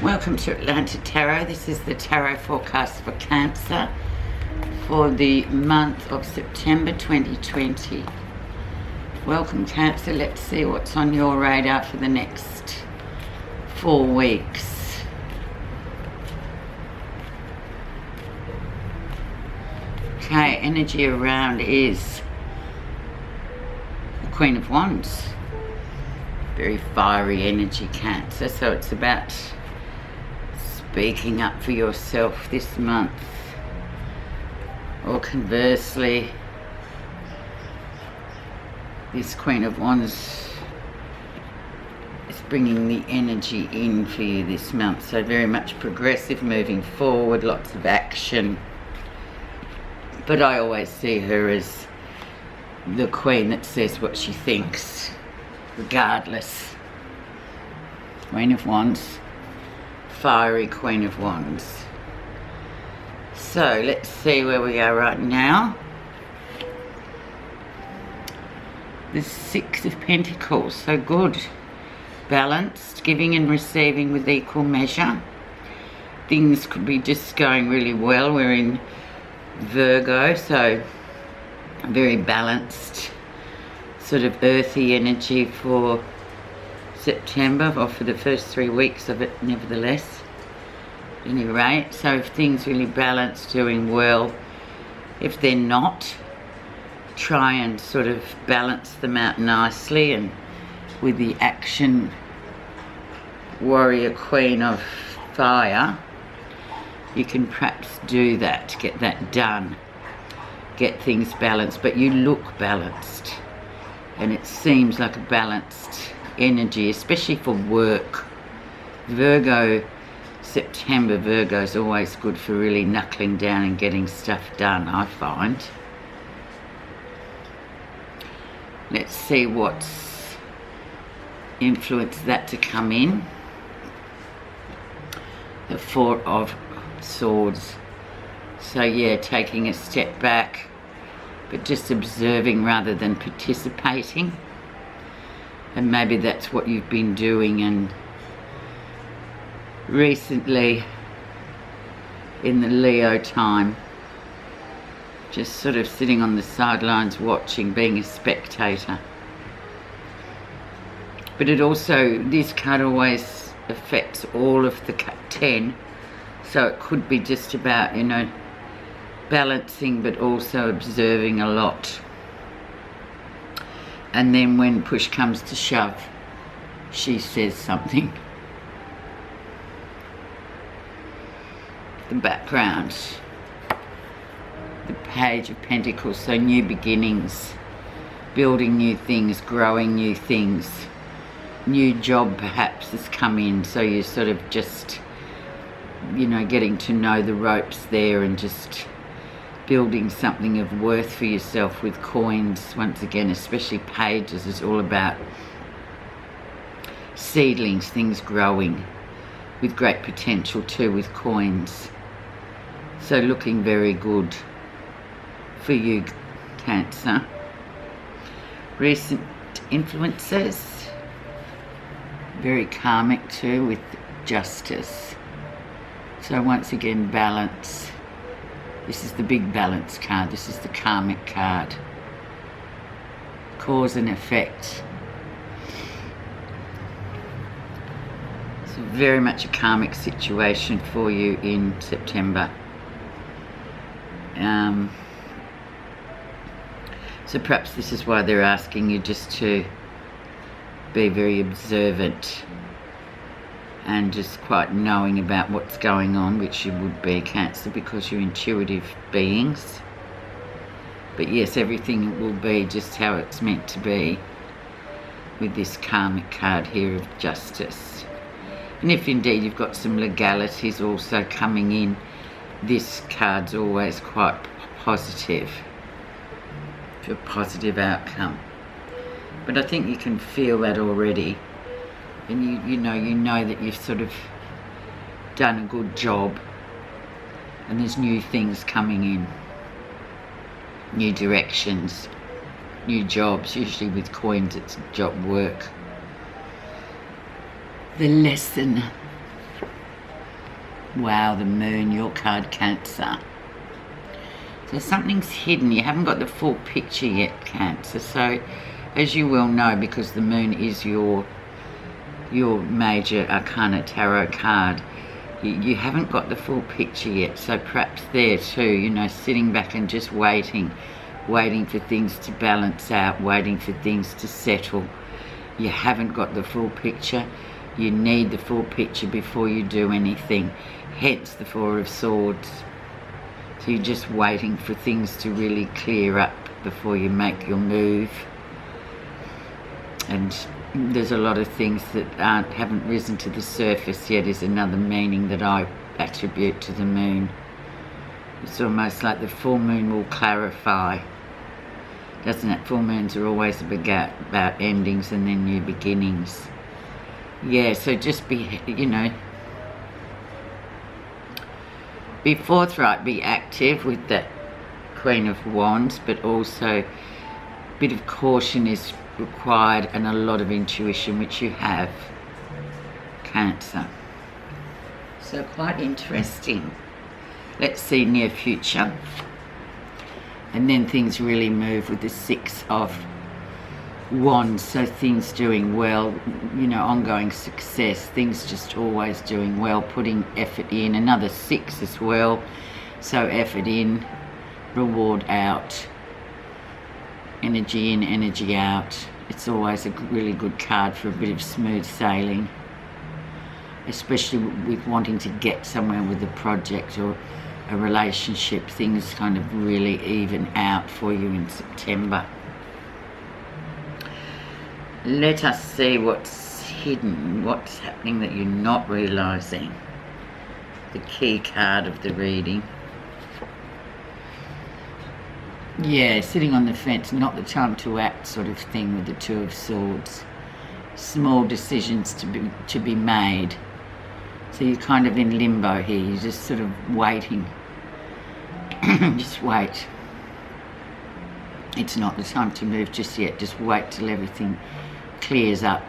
Welcome to Atlanta Tarot. This is the tarot forecast for Cancer for the month of September 2020. Welcome, Cancer. Let's see what's on your radar for the next 4 weeks. Okay, energy around is the Queen of Wands. Very fiery energy, Cancer, so it's about speaking up for yourself this month, or conversely, this Queen of Wands is bringing the energy in for you this month. So very much progressive, moving forward, lots of action. But I always see her as the queen that says what she thinks, regardless. Queen of Wands. Fiery Queen of Wands. So let's see where we are right now. The Six of Pentacles, so good. Balanced, giving and receiving with equal measure. Things could be just going really well. We're in Virgo, so very balanced, sort of earthy energy for September, or for the first 3 weeks of it, nevertheless. At any rate, so if things really balance, doing well. If they're not, try and sort of balance them out nicely, and with the action warrior queen of fire, you can perhaps do that, get that done, get things balanced. But you look balanced, and it seems like a balanced energy, especially for work. Virgo, September, Virgo is always good for really knuckling down and getting stuff done, I find. Let's see what's influenced that to come in. The Four of Swords. So yeah, taking a step back, but just observing rather than participating. And maybe that's what you've been doing, and recently in the Leo time, just sort of sitting on the sidelines watching, being a spectator. But it also, this card always affects all of the 10, so it could be just about, you know, balancing but also observing a lot. And then when push comes to shove, she says something. The background, the Page of Pentacles, so new beginnings, building new things, growing new things. New job perhaps has come in, so you're sort of just, you know, getting to know the ropes there, and just building something of worth for yourself with coins. Once again, especially pages, is all about seedlings, things growing with great potential too, with coins. So looking very good for you, Cancer. Recent influences, very karmic too, with Justice. So once again, balance. This is the big balance card. This is the karmic card. Cause and effect. It's very much a karmic situation for you in September. So perhaps this is why they're asking you just to be very observant and just quite knowing about what's going on, which you would be, Cancer, because you're intuitive beings. But yes, everything will be just how it's meant to be with this karmic card here of Justice. And if indeed you've got some legalities also coming in, this card's always quite positive, for a positive outcome. But I think you can feel that already. And you know that you've sort of done a good job, and there's new things coming in, new directions, new jobs. Usually with coins it's job work. The lesson Wow, the moon, your card, Cancer. So something's hidden. You haven't got the full picture yet, Cancer. So as you well know, because the moon is your major arcana tarot card, you haven't got the full picture yet. So perhaps there too, you know, sitting back and just waiting for things to balance out, waiting for things to settle. You haven't got the full picture. You need the full picture before you do anything. Hence the Four of Swords. So you're just waiting for things to really clear up before you make your move. And there's a lot of things that haven't risen to the surface yet, is another meaning that I attribute to the moon. It's almost like the full moon will clarify. Doesn't it? Full moons are always about endings and then new beginnings. Yeah, so just be, you know, be forthright, be active with that Queen of Wands, but also a bit of caution is required and a lot of intuition, which you have, Cancer. So quite interesting. Let's see near future. And then things really move with the Six of Wands, so things doing well, you know, ongoing success, things just always doing well, putting effort in. Another 6 as well, so effort in, reward out, energy in, energy out. It's always a really good card for a bit of smooth sailing, especially with wanting to get somewhere with a project or a relationship. Things kind of really even out for you in September. Let us see what's hidden, what's happening that you're not realising. The key card of the reading. Yeah, sitting on the fence, not the time to act sort of thing with the Two of Swords. Small decisions to be made. So you're kind of in limbo here, you're just sort of waiting. Just wait. It's not the time to move just yet, just wait till everything clears up.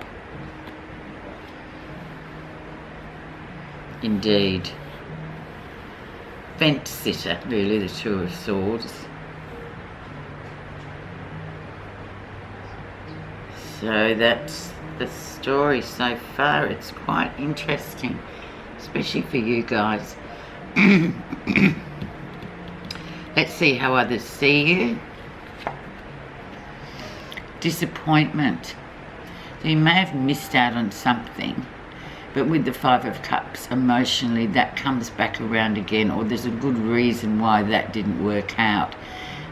Indeed. Fence sitter, really, the Two of Swords. So that's the story so far. It's quite interesting, especially for you guys. Let's see how others see you. Disappointment. So you may have missed out on something, but with the Five of Cups, emotionally that comes back around again, or there's a good reason why that didn't work out.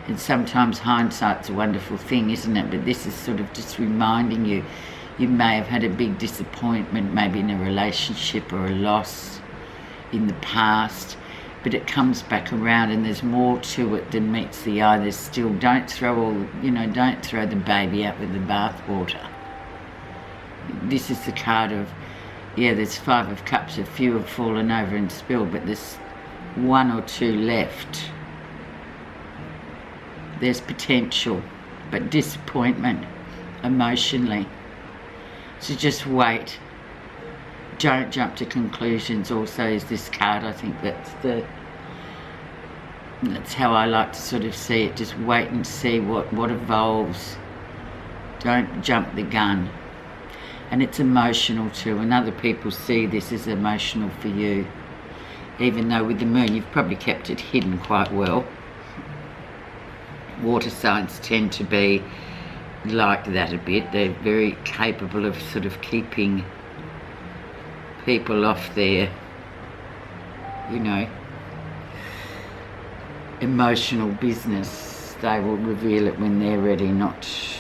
And sometimes hindsight's a wonderful thing, isn't it? But this is sort of just reminding you, you may have had a big disappointment, maybe in a relationship or a loss in the past, but it comes back around and there's more to it than meets the eye. There's still, don't throw the baby out with the bathwater. This is the card of, yeah, there's Five of Cups, a few have fallen over and spilled, but there's 1 or 2 left. There's potential, but disappointment emotionally. So just wait. Don't jump to conclusions also is this card. I think that's how I like to sort of see it. Just wait and see what evolves. Don't jump the gun. And it's emotional too, and other people see this as emotional for you. Even though with the moon you've probably kept it hidden quite well. Water signs tend to be like that a bit. They're very capable of sort of keeping people off their, you know, emotional business. They will reveal it when they're ready,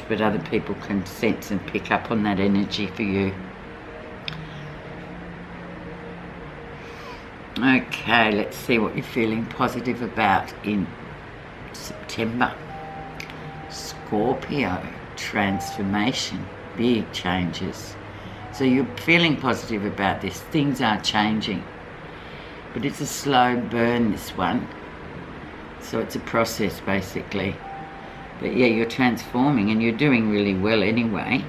but other people can sense and pick up on that energy for you. Okay, let's see what you're feeling positive about in September. Scorpio, transformation, big changes. So you're feeling positive about this. Things are changing, but it's a slow burn, this one. So it's a process basically. But yeah, you're transforming and you're doing really well anyway.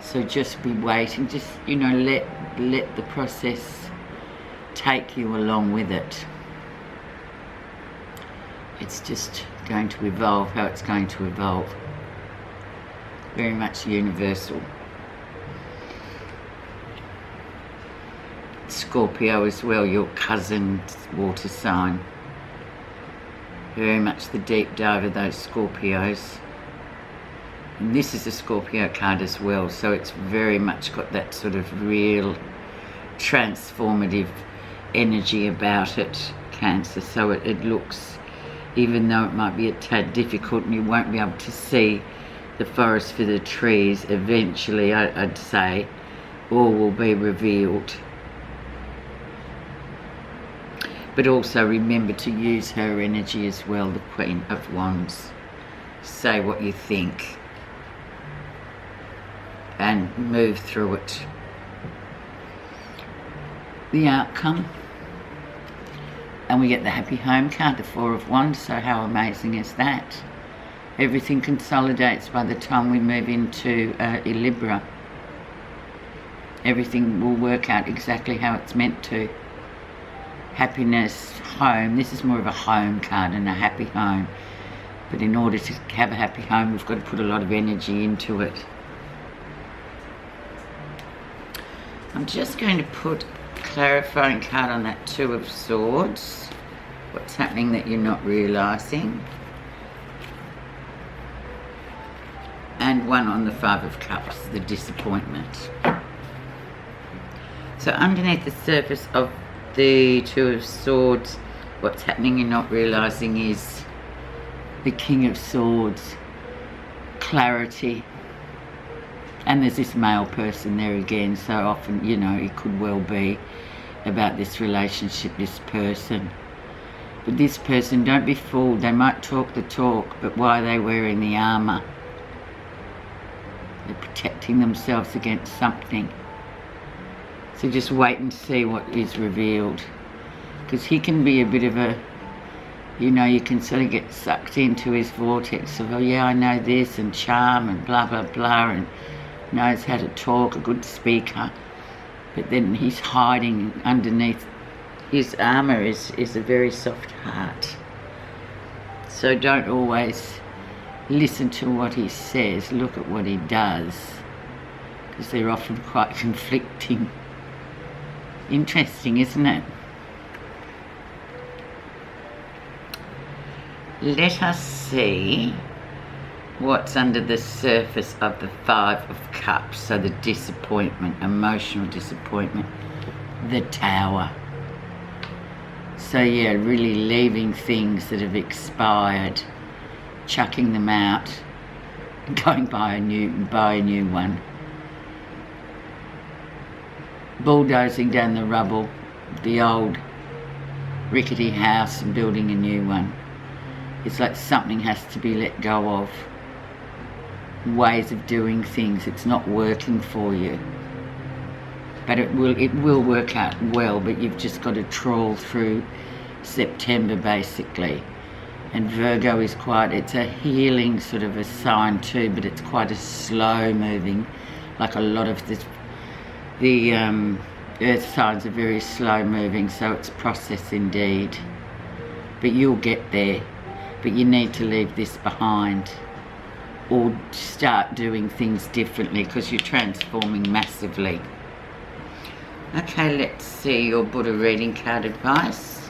So just be waiting, just, you know, let the process take you along with it. It's just going to evolve how it's going to evolve. Very much universal. Scorpio as well, your cousin's water sign. Very much the deep dive of those Scorpios. And this is a Scorpio card as well, so it's very much got that sort of real transformative energy about it, Cancer. So it looks, even though it might be a tad difficult and you won't be able to see the forest for the trees, eventually I'd say all will be revealed. But also remember to use her energy as well, the Queen of Wands. Say what you think and move through it. The outcome. And we get the happy home card, the Four of Wands. So how amazing is that? Everything consolidates by the time we move into Libra. Everything will work out exactly how it's meant to. Happiness, home. This is more of a home card and a happy home. But in order to have a happy home, we've got to put a lot of energy into it. I'm just going to put a clarifying card on that Two of Swords. What's happening that you're not realising. And one on the Five of Cups, the disappointment. So underneath the surface of the Two of Swords, what's happening you're not realising is the King of Swords, clarity. And there's this male person there again, so often, you know, it could well be about this relationship, this person. But this person, don't be fooled, they might talk the talk, but why are they wearing the armour? They're protecting themselves against something. So just wait and see what is revealed. Because he can be a bit of a, you know, you can sort of get sucked into his vortex of, oh yeah, I know this, and charm, and blah, blah, blah, and knows how to talk, a good speaker. But then he's hiding underneath his armour is a very soft heart. So don't always listen to what he says, look at what he does, because they're often quite conflicting. Interesting, isn't it? Let us see what's under the surface of the Five of Cups. So the disappointment, emotional disappointment, the Tower. So yeah, really leaving things that have expired, chucking them out, going buy a new one. Bulldozing down the rubble, the old rickety house, and building a new one. It's like something has to be let go of. Ways of doing things, it's not working for you. But it will work out well, but you've just got to trawl through September basically. And Virgo is quite, it's a healing sort of a sign too, but it's quite a slow moving, like a lot of this, the earth signs are very slow moving, so it's process indeed. But you'll get there, but you need to leave this behind or start doing things differently because you're transforming massively. Okay, let's see your Buddha reading card advice.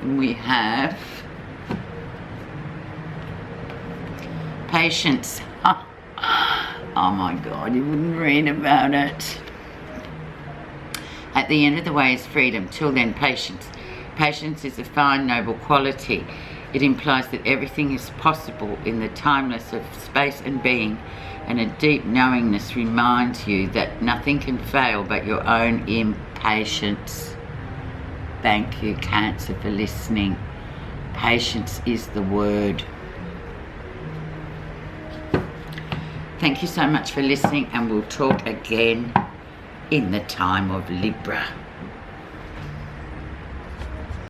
We have patience. Oh my God, you wouldn't read about it. At the end of the way is freedom. Till then, patience. Patience is a fine, noble quality. It implies that everything is possible in the timeless of space and being, and a deep knowingness reminds you that nothing can fail but your own impatience. Thank you, Cancer, for listening. Patience is the word. Thank you so much for listening, and we'll talk again in the time of Libra.